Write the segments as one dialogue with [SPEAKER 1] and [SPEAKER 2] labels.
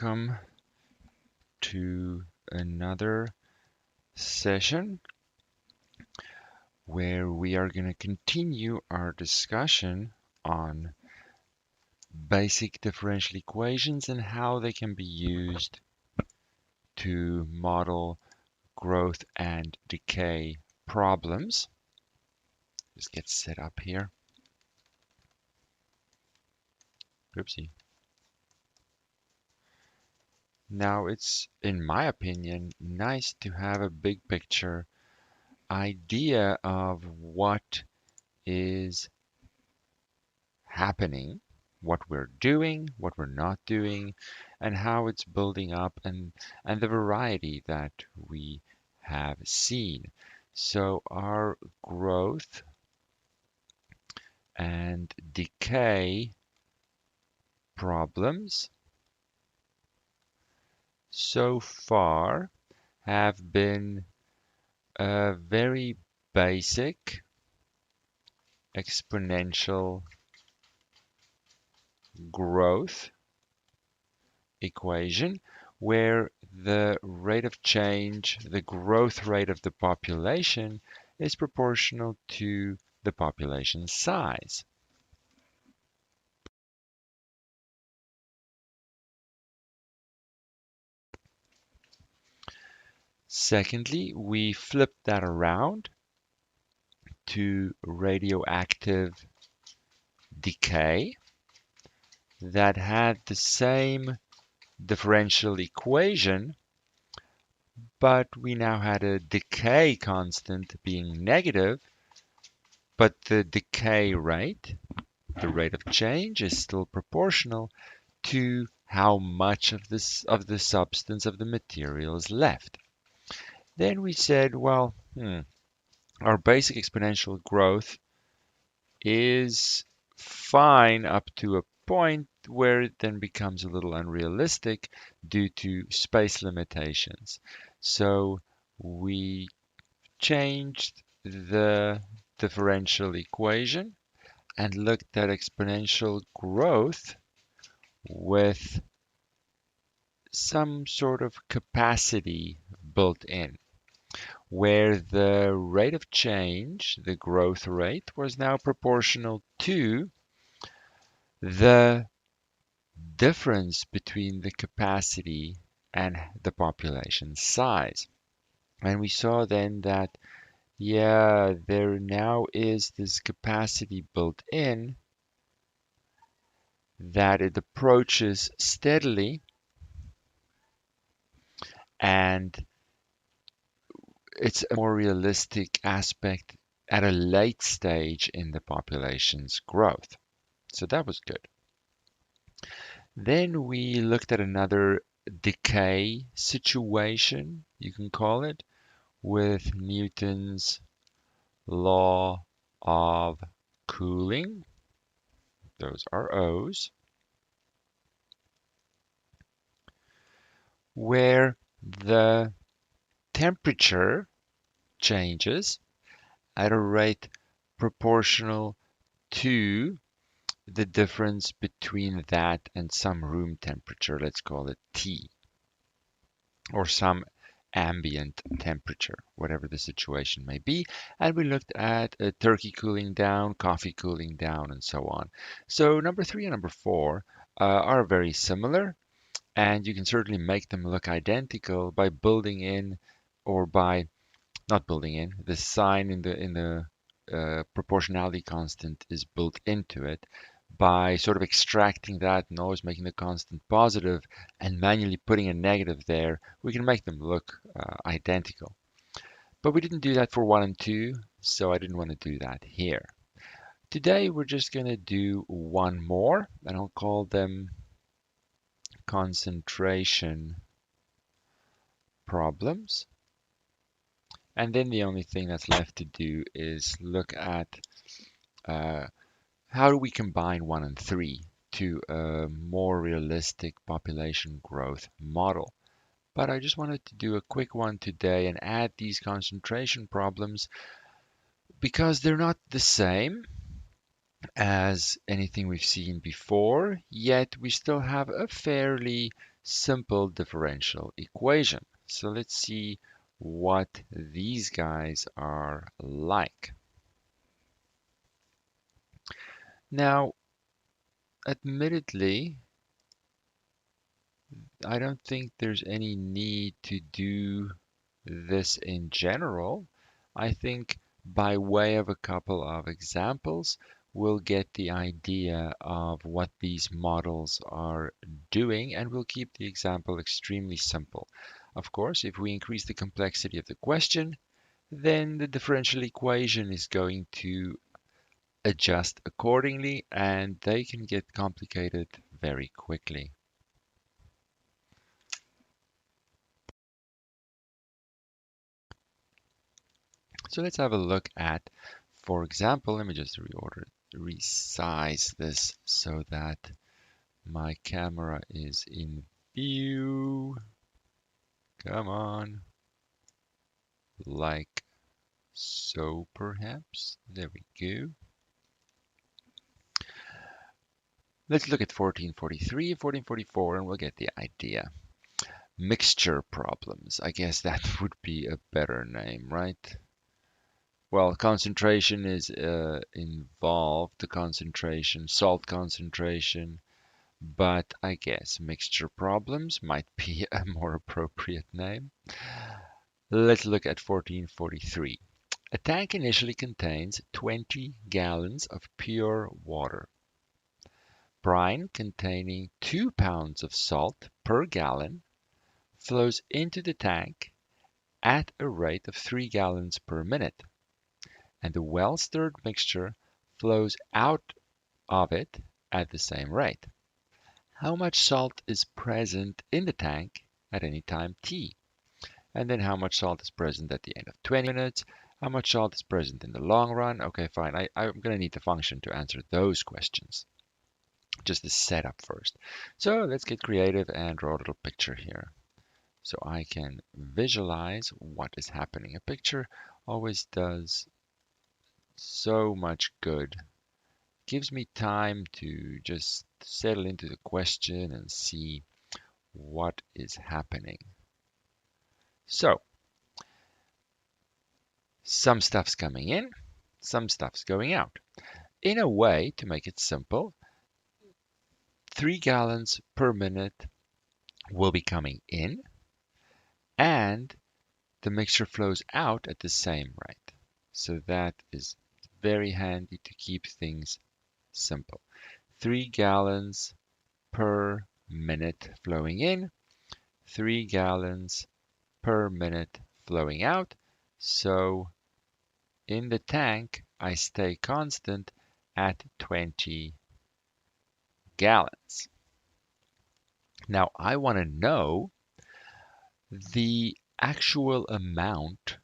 [SPEAKER 1] welcome to another session where we are going to continue our discussion on basic differential equations and how they can be used to model growth and decay problems. Just get set up here. Oopsie. Now it's, in my opinion, nice to have a big picture idea of what is happening, what we're doing, what we're not doing, and how it's building up, and the variety that we have seen. So our growth and decay problems so far have been a very basic exponential growth equation where the rate of change, the growth rate of the population, is proportional to the population size. Secondly, we flip that around to radioactive decay that had the same differential equation, but we now had a decay constant being negative, but the decay rate, the rate of change, is still proportional to how much of the substance of the material is left. Then we said, well, our basic exponential growth is fine up to a point where it then becomes a little unrealistic due to space limitations. So we changed the differential equation and looked at exponential growth with some sort of capacity built in, where the rate of change, the growth rate, was now proportional to the difference between the capacity and the population size. And we saw then that, yeah, there now is this capacity built in, that it approaches steadily, and it's a more realistic aspect at a late stage in the population's growth. So that was good. Then we looked at another decay situation, you can call it, with Newton's law of cooling. Those are O's, where the temperature changes at a rate proportional to the difference between that and some room temperature, let's call it T, or some ambient temperature, whatever the situation may be. And we looked at turkey cooling down, coffee cooling down, and so on. So number 3 and number 4 are very similar, and you can certainly make them look identical by building in, or by not building in, the sign in the proportionality constant is built into it. By sort of extracting that and always making the constant positive and manually putting a negative there, we can make them look identical. But we didn't do that for 1 and 2, so I didn't want to do that here. Today we're just going to do one more, and I'll call them concentration problems. And then the only thing that's left to do is look at how do we combine 1 and 3 to a more realistic population growth model. But I just wanted to do a quick one today and add these concentration problems because they're not the same as anything we've seen before, yet we still have a fairly simple differential equation. So let's see what these guys are like. Now, admittedly, I don't think there's any need to do this in general. I think by way of a couple of examples, we'll get the idea of what these models are doing, and we'll keep the example extremely simple. Of course, if we increase the complexity of the question, then the differential equation is going to adjust accordingly, and they can get complicated very quickly. So let's have a look at, for example, let me just resize this so that my camera is in view. Come on. Like so, perhaps. There we go. Let's look at 1443, 1444, and we'll get the idea. Mixture problems. I guess that would be a better name, right? Well, concentration is involved, the concentration, salt concentration, but I guess mixture problems might be a more appropriate name. Let's look at 1443. A tank initially contains 20 gallons of pure water. Brine containing 2 pounds of salt per gallon flows into the tank at a rate of 3 gallons per minute, and the well-stirred mixture flows out of it at the same rate. How much salt is present in the tank at any time t? And then how much salt is present at the end of 20 minutes? How much salt is present in the long run? Okay, fine. I'm going to need the function to answer those questions. Just the setup first. So let's get creative and draw a little picture here. So I can visualize what is happening. A picture always does so much good. Gives me time to just settle into the question and see what is happening. So, some stuff's coming in, some stuff's going out. In a way, to make it simple, 3 gallons per minute will be coming in, and the mixture flows out at the same rate. So that is very handy to keep things simple. 3 gallons per minute flowing in, 3 gallons per minute flowing out. So in the tank, I stay constant at 20 gallons. Now I want to know the actual amount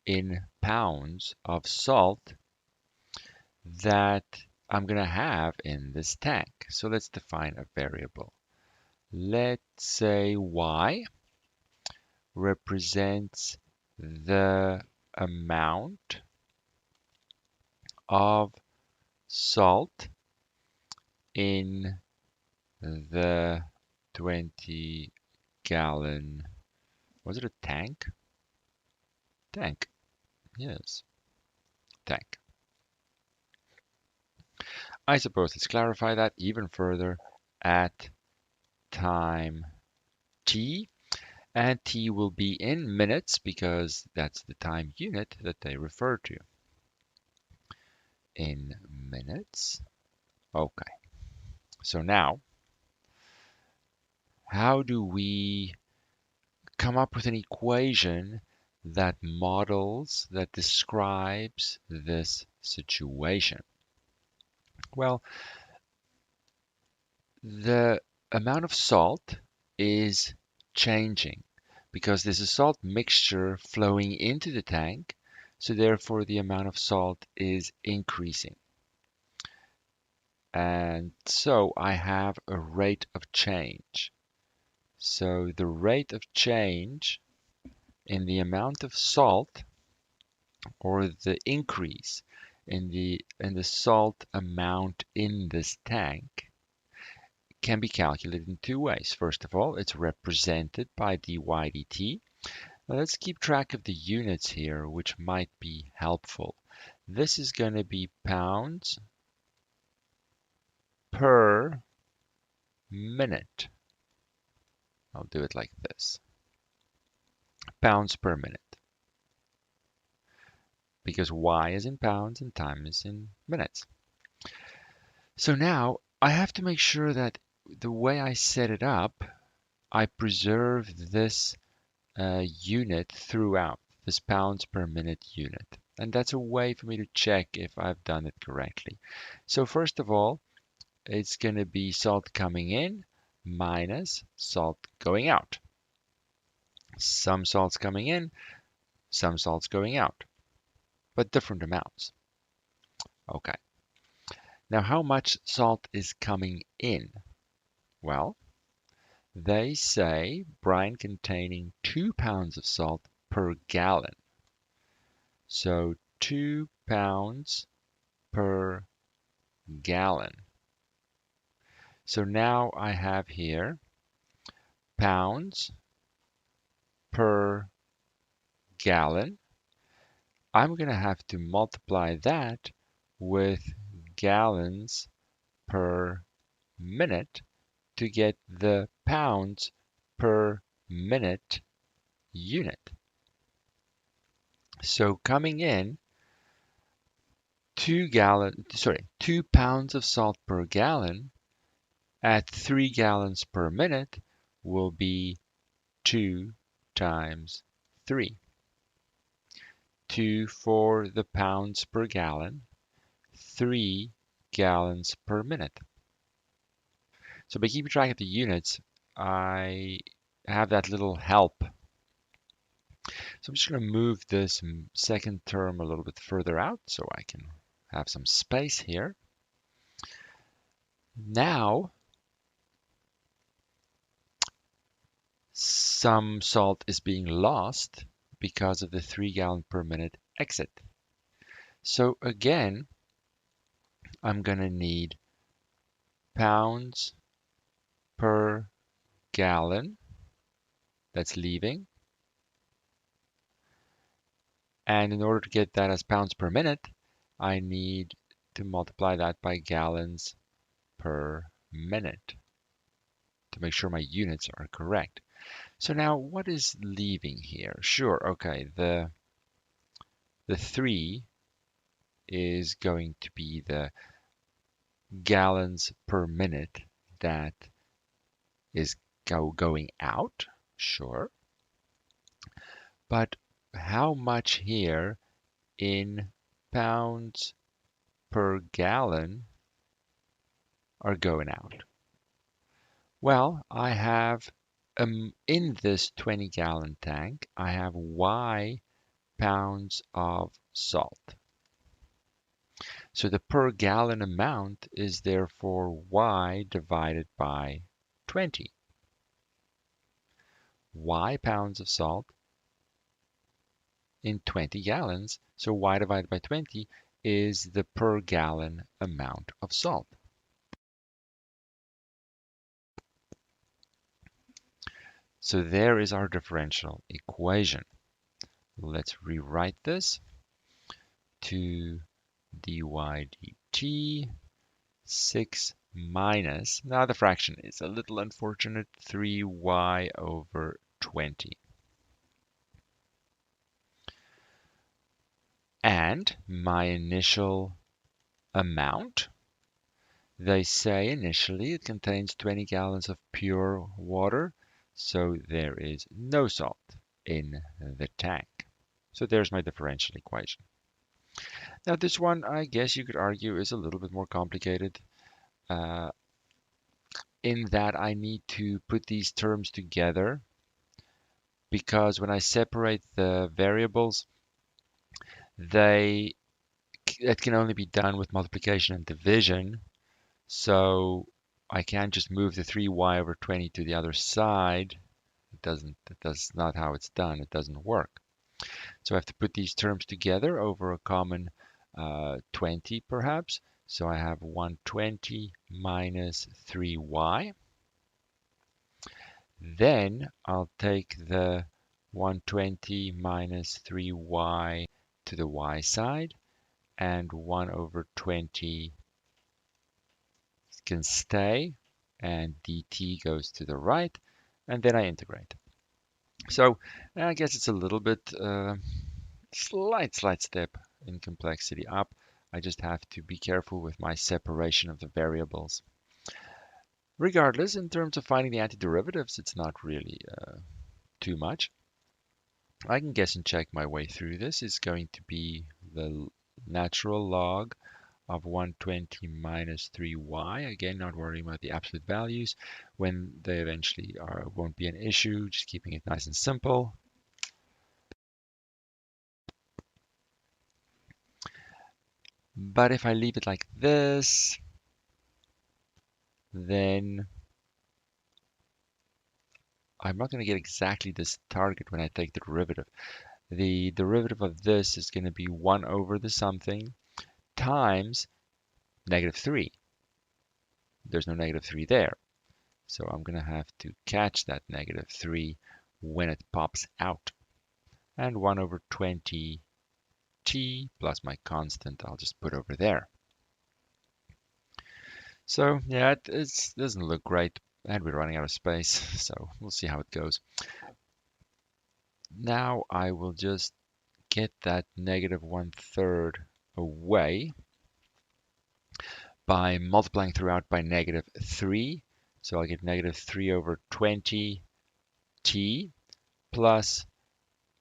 [SPEAKER 1] in pounds of salt that I'm going to have in this tank. So let's define a variable. Let's say y represents the amount of salt in the 20 gallon, was it a tank? Tank, yes, tank. I suppose let's clarify that even further at time t, and t will be in minutes because that's the time unit that they refer to. In minutes. Okay, so now how do we come up with an equation that models, that describes this situation? Well, the amount of salt is changing because there's a salt mixture flowing into the tank, so therefore the amount of salt is increasing. And so I have a rate of change. So the rate of change in the amount of salt, or the increase in the salt amount in this tank, can be calculated in two ways. First of all, it's represented by dy dt. Now let's keep track of the units here, which might be helpful. This is going to be pounds per minute. I'll do it like this. Pounds per minute. Because y is in pounds and time is in minutes. So now I have to make sure that the way I set it up, I preserve this unit throughout, this pounds per minute unit. And that's a way for me to check if I've done it correctly. So first of all, it's going to be salt coming in minus salt going out. Some salt's coming in, some salt's going out, but different amounts. Okay. Now, how much salt is coming in? Well, they say brine containing 2 pounds of salt per gallon. So 2 pounds per gallon. So now I have here pounds per gallon. I'm going to have to multiply that with gallons per minute to get the pounds per minute unit. So coming in, 2 pounds of salt per gallon at 3 gallons per minute will be 2 times 3. 2 for the pounds per gallon, 3 gallons per minute. So by keeping track of the units, I have that little help. So I'm just going to move this second term a little bit further out so I can have some space here. Now, some salt is being lost because of the 3 gallon per minute exit. So again, I'm going to need pounds per gallon that's leaving. And in order to get that as pounds per minute, I need to multiply that by gallons per minute to make sure my units are correct. So now what is leaving here? Sure, okay, the 3 is going to be the gallons per minute that is going out, sure. But how much here in pounds per gallon are going out? Well, I have in this 20 gallon tank, I have Y pounds of salt. So the per gallon amount is therefore Y divided by 20. Y pounds of salt in 20 gallons. So Y divided by 20 is the per gallon amount of salt. So there is our differential equation. Let's rewrite this to dy dt 6 minus, now the fraction is a little unfortunate, 3y over 20. And my initial amount, they say initially it contains 20 gallons of pure water, so there is no salt in the tank. So there's my differential equation. Now this one, I guess you could argue, is a little bit more complicated in that I need to put these terms together because when I separate the variables, it can only be done with multiplication and division. So I can't just move the 3y over 20 to the other side. That's not how it's done. It doesn't work. So I have to put these terms together over a common 20 perhaps. So I have 120 minus 3y. Then I'll take the 120 minus 3y to the y side, and 1 over 20 can stay, and dt goes to the right, and then I integrate. So I guess it's a little bit slight step in complexity up. I just have to be careful with my separation of the variables. Regardless, in terms of finding the antiderivatives, it's not really too much. I can guess and check my way through this. Is going to be the natural log of 120 minus 3y. Again, not worrying about the absolute values when they eventually won't be an issue, just keeping it nice and simple. But if I leave it like this, then I'm not going to get exactly this target when I take the derivative. The derivative of this is going to be 1 over the something times negative 3. There's no negative 3 there. So I'm going to have to catch that negative 3 when it pops out. And 1 over 20t plus my constant I'll just put over there. So yeah, it doesn't look great, and we're running out of space, so we'll see how it goes. Now I will just get that negative 1/3 away by multiplying throughout by negative 3. So I'll get negative 3 over 20t plus,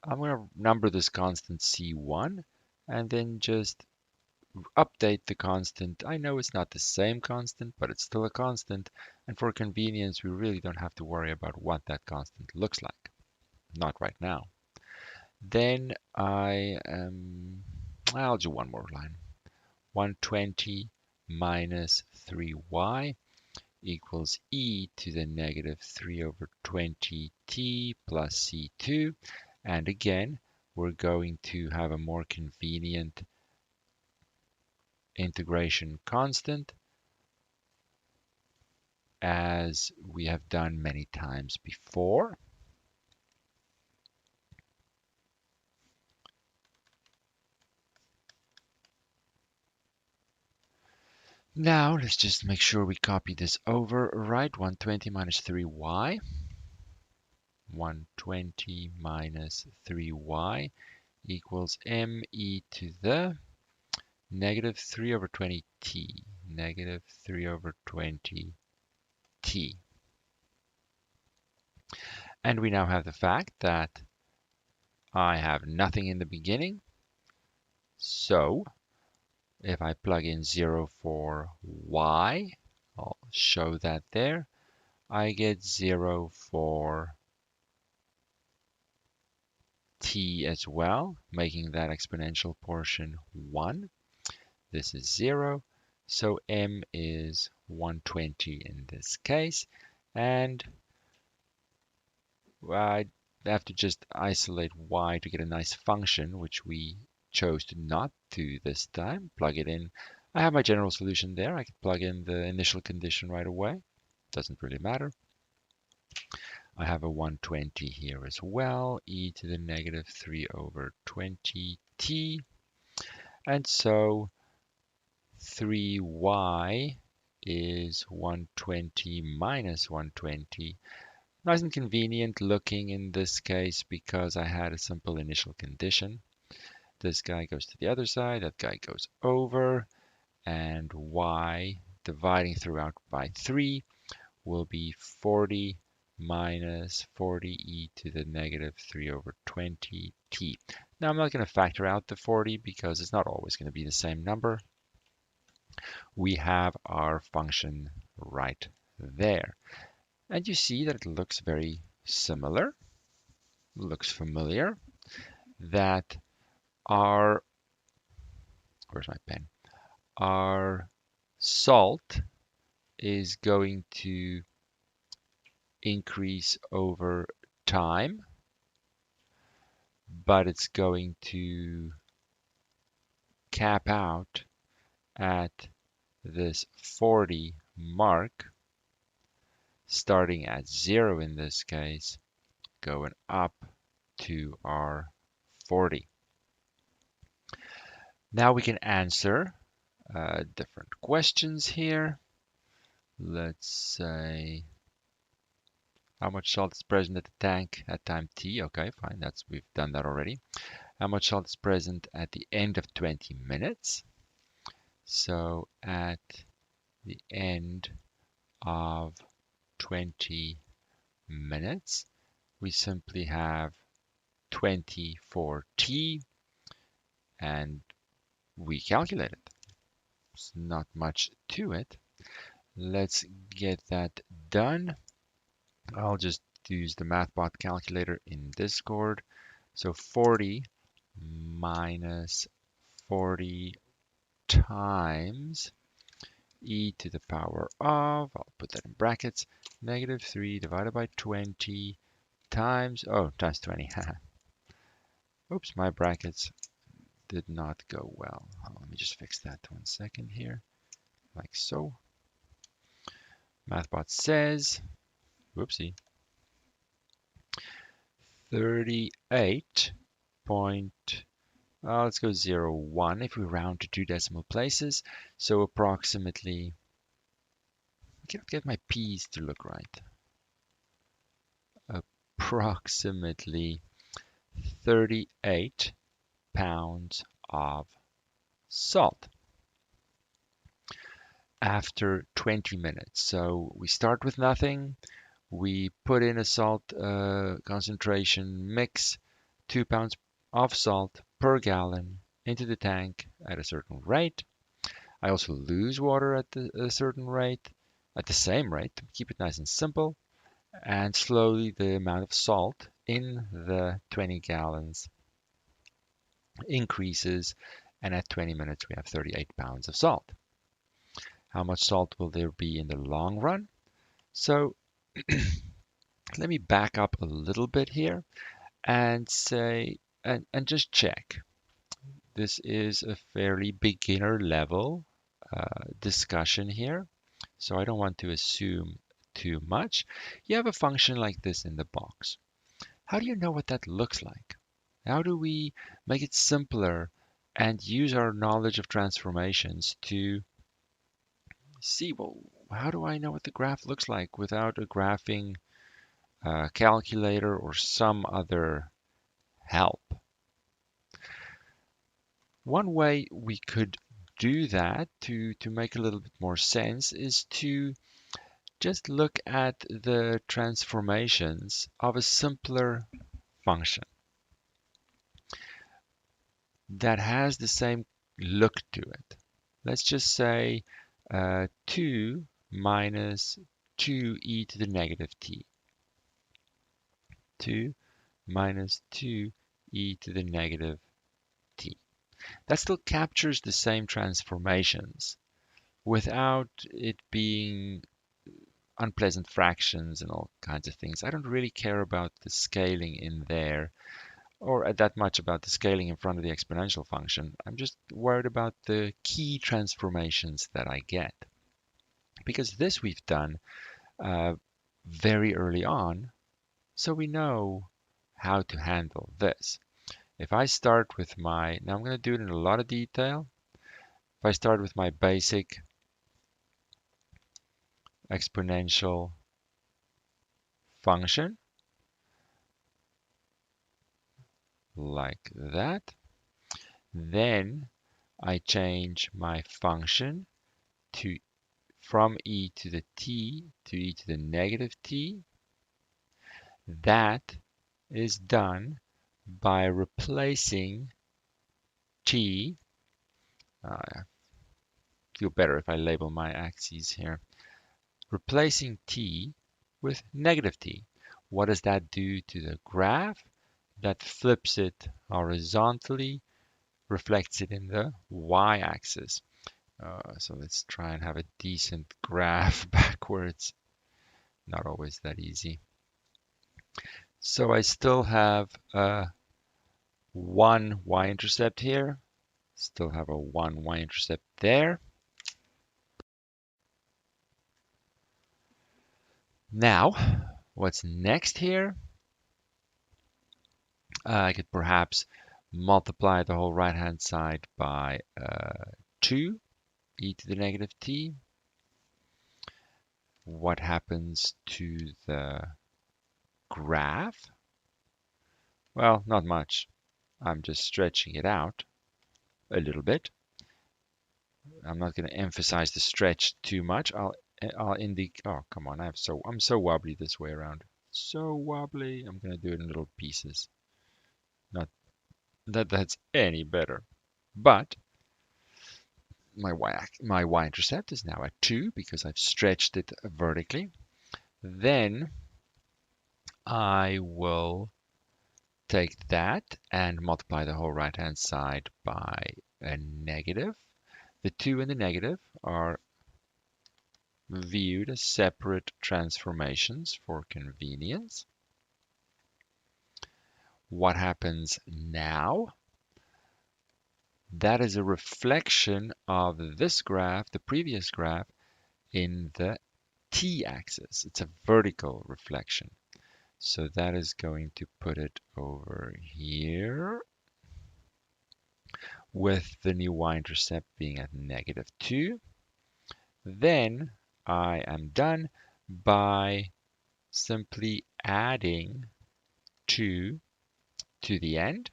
[SPEAKER 1] I'm going to number this constant C1 and then just update the constant. I know it's not the same constant, but it's still a constant. And for convenience, we really don't have to worry about what that constant looks like. Not right now. Then I'll do one more line. 120 minus 3y equals e to the negative 3 over 20t plus c2. And again, we're going to have a more convenient integration constant, as we have done many times before. Now let's just make sure we copy this over right. 120 minus 3y. 120 minus 3y equals me to the negative 3 over 20t. Negative 3 over 20t. And we now have the fact that I have nothing in the beginning. So if I plug in 0 for y, I'll show that there. I get 0 for t as well, making that exponential portion 1. This is 0. So m is 120 in this case. And I have to just isolate y to get a nice function, which we chose to not do this time. Plug it in. I have my general solution there. I can plug in the initial condition right away. Doesn't really matter. I have a 120 here as well, e to the negative 3 over 20t. And so 3y is 120 minus 120. Nice and convenient looking in this case because I had a simple initial condition. This guy goes to the other side, that guy goes over, and y dividing throughout by 3 will be 40 minus 40e to the negative 3 over 20t. Now I'm not going to factor out the 40 because it's not always going to be the same number. We have our function right there. And you see that it looks very similar, looks familiar, that our, where's my pen? Our salt is going to increase over time, but it's going to cap out at this 40 mark, starting at 0 in this case, going up to our 40. Now we can answer different questions here. Let's say, how much salt is present at the tank at time t? Okay, fine, we've done that already. How much salt is present at the end of 20 minutes? So at the end of 20 minutes, we simply have 20 for t, and we calculate it. It's not much to it. Let's get that done. I'll just use the MathBot calculator in Discord. So 40 minus 40 times e to the power of, I'll put that in brackets, negative 3 divided by 20 times, times 20. Oops, my brackets did not go well. Let me just fix that 1 second here, like so. MathBot says, whoopsie, 38 point, let's go 0.1 if we round to 2 decimal places. So approximately, I can't get my p's to look right. Approximately 38 pounds of salt after 20 minutes. So we start with nothing. We put in a salt concentration mix, 2 pounds of salt per gallon into the tank at a certain rate. I also lose water at a certain rate, at the same rate, to keep it nice and simple. And slowly the amount of salt in the 20 gallons increases, and at 20 minutes we have 38 pounds of salt. How much salt will there be in the long run? So let me back up a little bit here and say, and just check. This is a fairly beginner level discussion here, so I don't want to assume too much. You have a function like this in the box. How do you know what that looks like? How do we make it simpler and use our knowledge of transformations to see, well, how do I know what the graph looks like without a graphing calculator or some other help? One way we could do that to make a little bit more sense is to just look at the transformations of a simpler function that has the same look to it. Let's just say 2 minus 2e to the negative t. 2 minus 2e to the negative t. That still captures the same transformations without it being unpleasant fractions and all kinds of things. I don't really care about the scaling in there, or that much about the scaling in front of the exponential function. I'm just worried about the key transformations that I get. Because this we've done very early on, so we know how to handle this. If I start with now I'm going to do it in a lot of detail. If I start with my basic exponential function, like that, then I change my function from e to the t to e to the negative t. That is done by replacing t. I feel better if I label my axes here. Replacing t with negative t. What does that do to the graph? That flips it horizontally, reflects it in the y-axis. So let's try and have a decent graph backwards. Not always that easy. So I still have a 1 y-intercept here. Still have a 1 y-intercept there. Now, what's next here? I could perhaps multiply the whole right-hand side by 2 e to the negative t. What happens to the graph? Well, not much. I'm just stretching it out a little bit. I'm not going to emphasize the stretch too much. I'll indicate. Oh, come on! I'm so wobbly this way around. So wobbly. I'm going to do it in little pieces. Not that that's any better. But my y-intercept is now at 2 because I've stretched it vertically. Then I will take that and multiply the whole right-hand side by a negative. The 2 and the negative are viewed as separate transformations for convenience. What happens now? That is a reflection of this graph, the previous graph, in the t-axis. It's a vertical reflection. So that is going to put it over here with the new y-intercept being at negative 2. Then I am done by simply adding 2 to the end,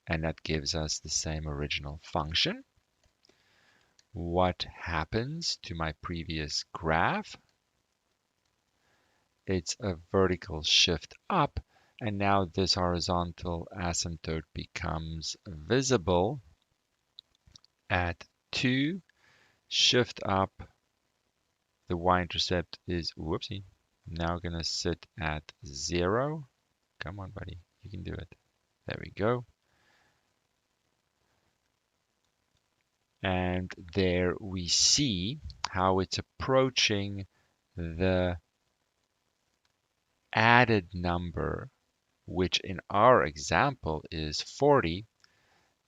[SPEAKER 1] and that gives us the same original function. What happens to my previous graph? It's a vertical shift up, and now this horizontal asymptote becomes visible at 2. Shift up, the y-intercept is, whoopsie, now going to sit at 0. Come on, buddy, you can do it. There we go. And there we see how it's approaching the added number, which in our example is 40,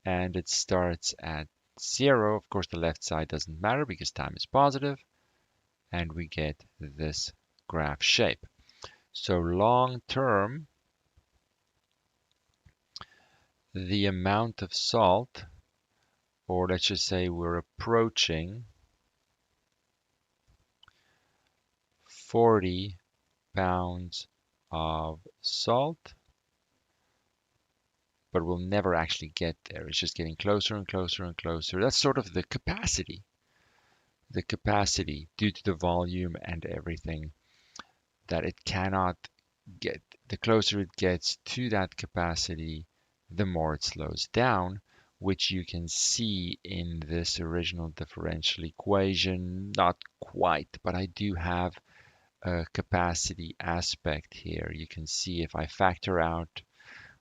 [SPEAKER 1] and it starts at 0. Of course, the left side doesn't matter because time is positive, and we get this graph shape. So long term, the amount of salt, or let's just say we're approaching 40 pounds of salt, but we'll never actually get there. It's just getting closer and closer and closer. That's sort of the capacity due to the volume and everything that it cannot get. The closer it gets to that capacity, the more it slows down, which you can see in this original differential equation. Not quite, but I do have a capacity aspect here. You can see if I factor out,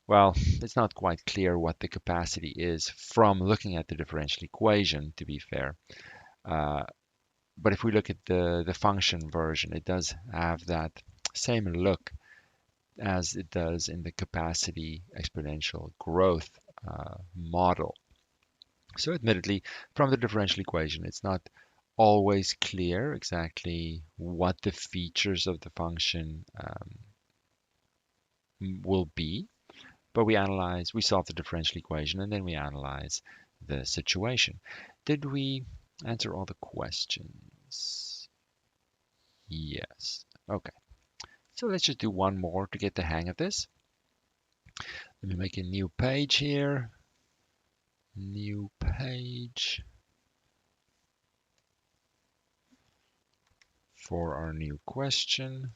[SPEAKER 1] well, it's not quite clear what the capacity is from looking at the differential equation, to be fair. But if we look at the function version, it does have that same look as it does in the capacity exponential growth model. So admittedly, from the differential equation, it's not always clear exactly what the features of the function will be, but we solve the differential equation, and then we analyze the situation. Did we answer all the questions? Yes. Okay. So let's just do one more to get the hang of this. Let me make a new page here. New page for our new question,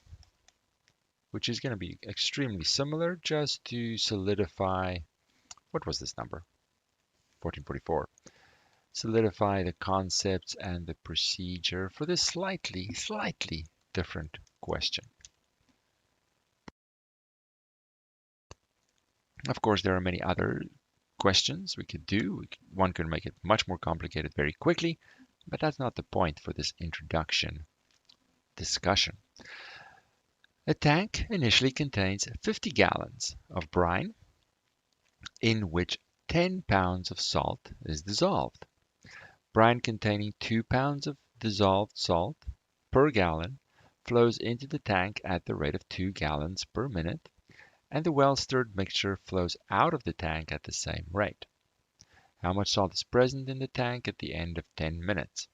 [SPEAKER 1] which is going to be extremely similar, just to solidify, what was this number? 1444. Solidify the concepts and the procedure for this slightly different question. Of course, there are many other questions we could do. One could make it much more complicated very quickly, but that's not the point for this introduction discussion. A tank initially contains 50 gallons of brine in which 10 pounds of salt is dissolved. Brine containing 2 pounds of dissolved salt per gallon flows into the tank at the rate of 2 gallons per minute, and the well-stirred mixture flows out of the tank at the same rate. How much salt is present in the tank at the end of 10 minutes?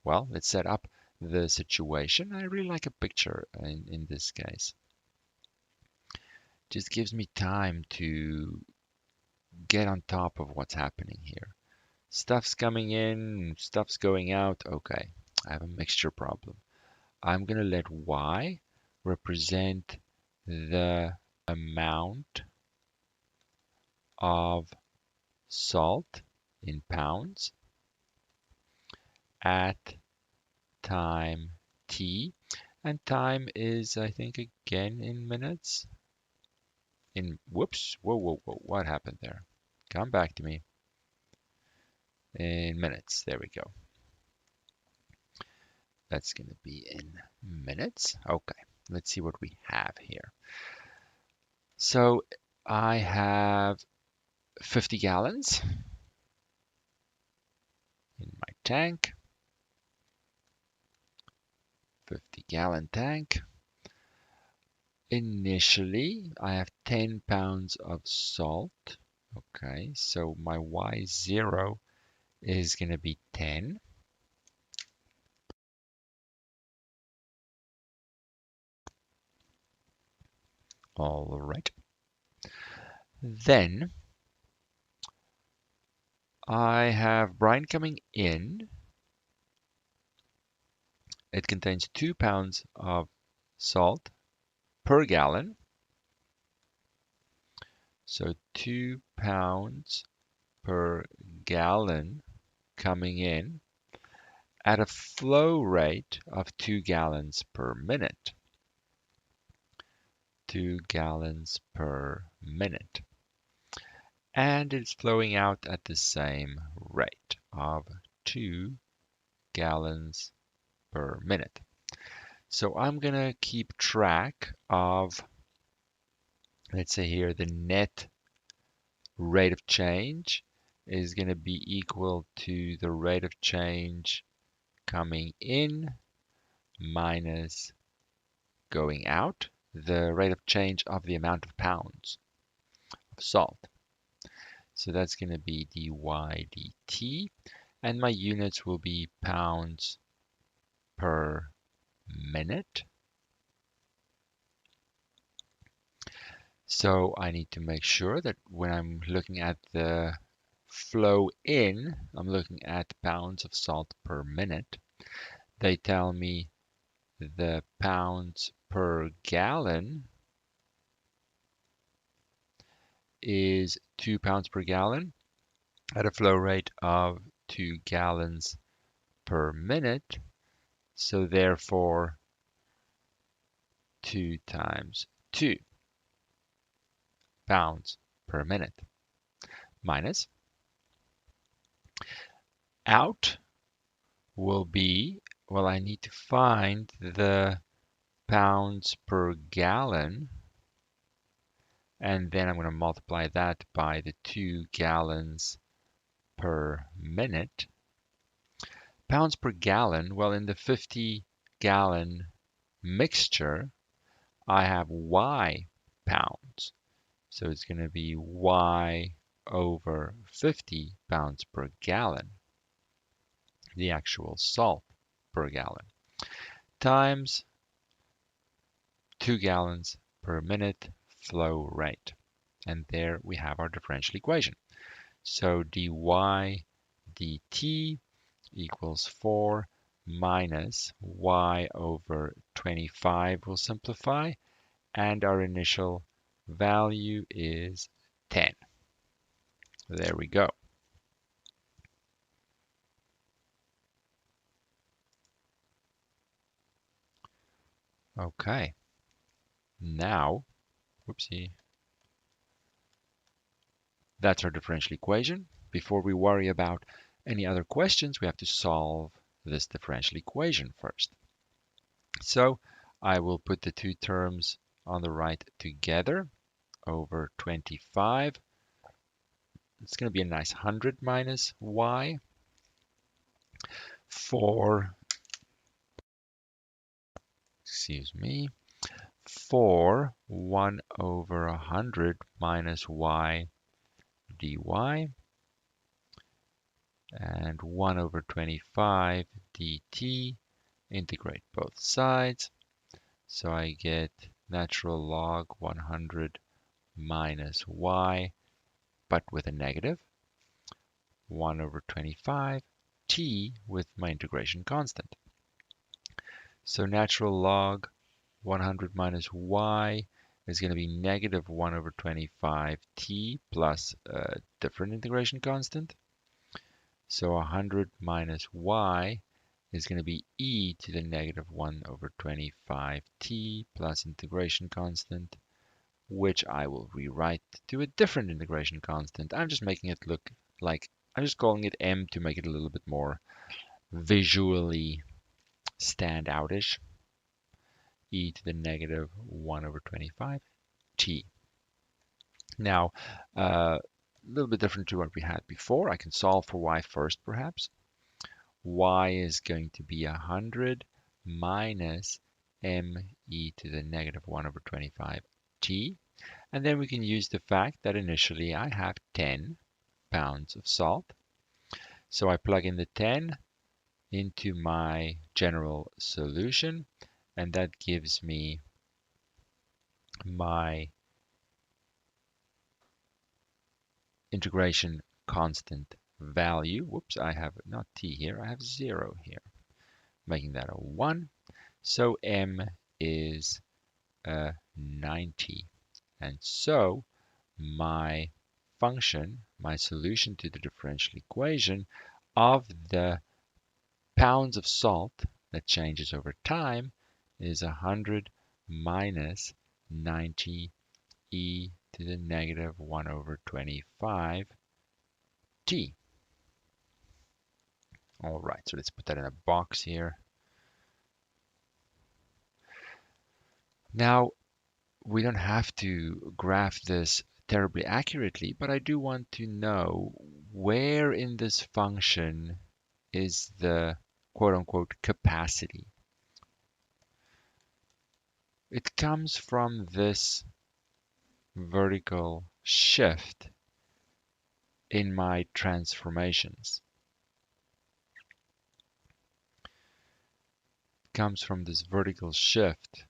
[SPEAKER 1] Well, let's set up the situation. I really like a picture in this case. Just gives me time to get on top of what's happening here. Stuff's coming in, stuff's going out. Okay, I have a mixture problem. I'm going to let Y represent the amount of salt in pounds at time t, and time is, I think, again in minutes. Whoops, whoa, what happened there? Come back to me. In minutes, there we go. That's going to be in minutes. Okay, let's see what we have here. So I have 50 gallons in my tank, 50-gallon tank. Initially, I have 10 pounds of salt. Okay, so my Y0 is going to be 10. All right. Then I have brine coming in. It contains 2 pounds of salt per gallon. So 2 pounds per gallon coming in at a flow rate of 2 gallons per minute. 2 gallons per minute. And it's flowing out at the same rate of 2 gallons per minute. So I'm going to keep track of, let's say here, the net rate of change is going to be equal to the rate of change coming in minus going out, the rate of change of the amount of pounds of salt. So that's going to be dy dt, and my units will be pounds per minute. So I need to make sure that when I'm looking at the flow in, I'm looking at pounds of salt per minute. They tell me the pounds per gallon is 2 pounds per gallon at a flow rate of 2 gallons per minute. So therefore, 2 times 2 pounds per minute minus out will be, well, I need to find the pounds per gallon, and then I'm going to multiply that by the 2 gallons per minute. Pounds per gallon, well, in the 50-gallon mixture, I have Y pounds. So it's going to be Y over 50 pounds per gallon, the actual salt per gallon, times 2 gallons per minute flow rate. And there we have our differential equation. So dy dt equals 4 minus y over 25 will simplify, and our initial value is 10. There we go. Okay. Now, whoopsie. That's our differential equation. Before we worry about any other questions, we have to solve this differential equation first. So I will put the two terms on the right together over 25. It's going to be a nice 100 minus y. 4 excuse me, for 1 over 100 minus y dy and 1 over 25 dt. Integrate both sides. So I get natural log 100 minus y, but with a negative, 1 over 25 t with my integration constant. So natural log 100 minus y is going to be negative 1 over 25 t plus a different integration constant. So 100 minus y is going to be e to the negative 1 over 25 t plus integration constant, which I will rewrite to a different integration constant. I'm just making it look like, I'm just calling it m to make it a little bit more visually stand outish. E to the negative 1 over 25 t. Now, a little bit different to what we had before. I can solve for y first, perhaps. Y is going to be 100 minus me to the negative 1 over 25 t. And then we can use the fact that initially I have 10 pounds of salt. So I plug in the 10 into my general solution, and that gives me my integration constant value. Whoops, I have not t here, I have 0 here, making that a 1. So m is 90. And so my function, my solution to the differential equation of the pounds of salt that changes over time is 100 minus 90 e to the negative 1 over 25 t. All right, so let's put that in a box here. Now, we don't have to graph this terribly accurately, but I do want to know where in this function is the quote-unquote capacity. It comes from this vertical shift in my transformations. It comes from this vertical shift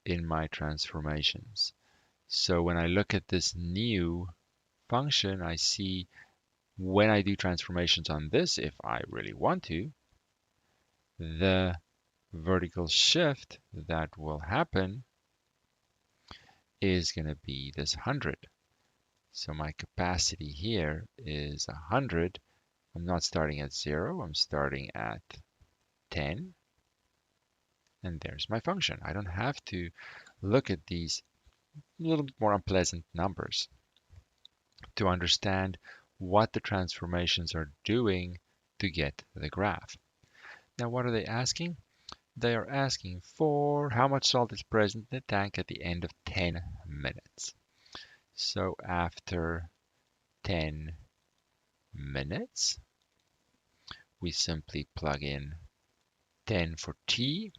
[SPEAKER 1] in my transformations. So when I look at this new function, I see when I do transformations on this, if I really want to, the vertical shift that will happen is going to be this 100. So my capacity here is 100. I'm not starting at 0, I'm starting at 10. And there's my function. I don't have to look at these little bit more unpleasant numbers to understand what the transformations are doing to get the graph. Now, what are they asking? They are asking for how much salt is present in the tank at the end of 10 minutes. So after 10 minutes, we simply plug in 10 for t,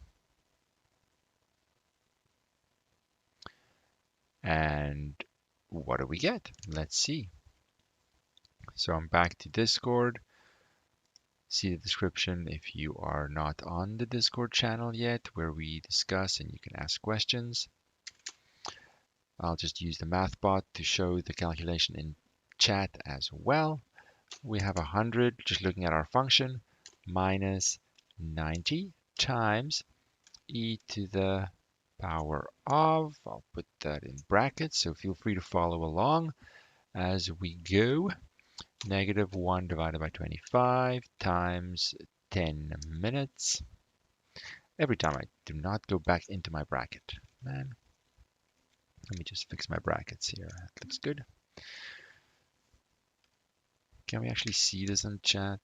[SPEAKER 1] and what do we get? Let's see. So I'm back to Discord. See the description if you are not on the Discord channel yet, where we discuss and you can ask questions. I'll just use the MathBot to show the calculation in chat as well. We have 100, just looking at our function, minus 90 times e to the power of, I'll put that in brackets, so feel free to follow along as we go. Negative 1 divided by 25 times 10 minutes. Every time I do not go back into my bracket. Man, let me just fix my brackets here. That looks good. Can we actually see this in chat?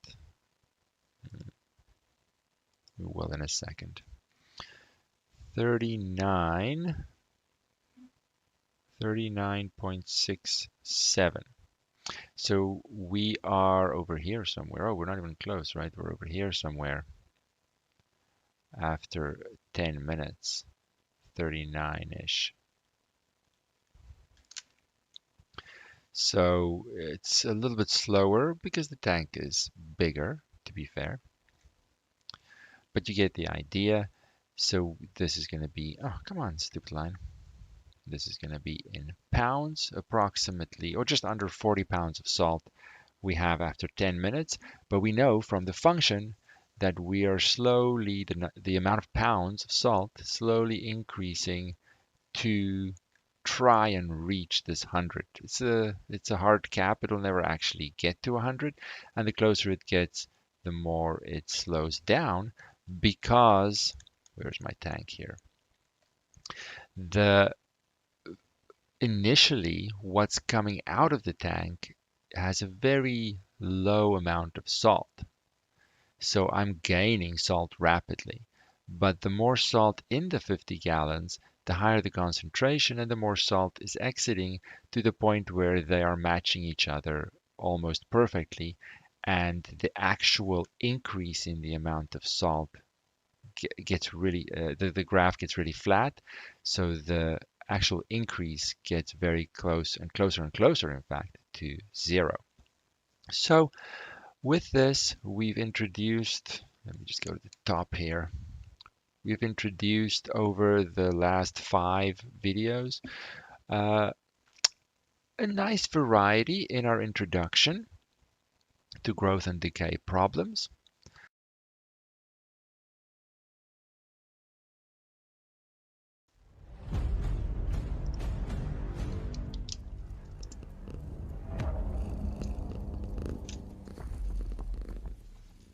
[SPEAKER 1] We will in a second. 39.67. So we are over here somewhere. Oh, we're not even close, right? We're over here somewhere. after 10 minutes, 39-ish. So it's a little bit slower because the tank is bigger, to be fair, but you get the idea. So this is going to be, oh, come on, stupid line. This is going to be in pounds, approximately, or just under 40 pounds of salt we have after 10 minutes. But we know from the function that we are slowly, the amount of pounds of salt slowly increasing to try and reach this 100. It's a hard cap. It'll never actually get to 100. And the closer it gets, the more it slows down because, where's my tank here? The Initially, what's coming out of the tank has a very low amount of salt. So I'm gaining salt rapidly. But the more salt in the 50 gallons, the higher the concentration and the more salt is exiting to the point where they are matching each other almost perfectly. And the actual increase in the amount of salt gets really, the graph gets really flat. So the actual increase gets very close and closer, in fact, to zero. So with this, we've introduced, let me just go to the top here. We've introduced over the last 5 videos uh, a nice variety in our introduction to growth and decay problems.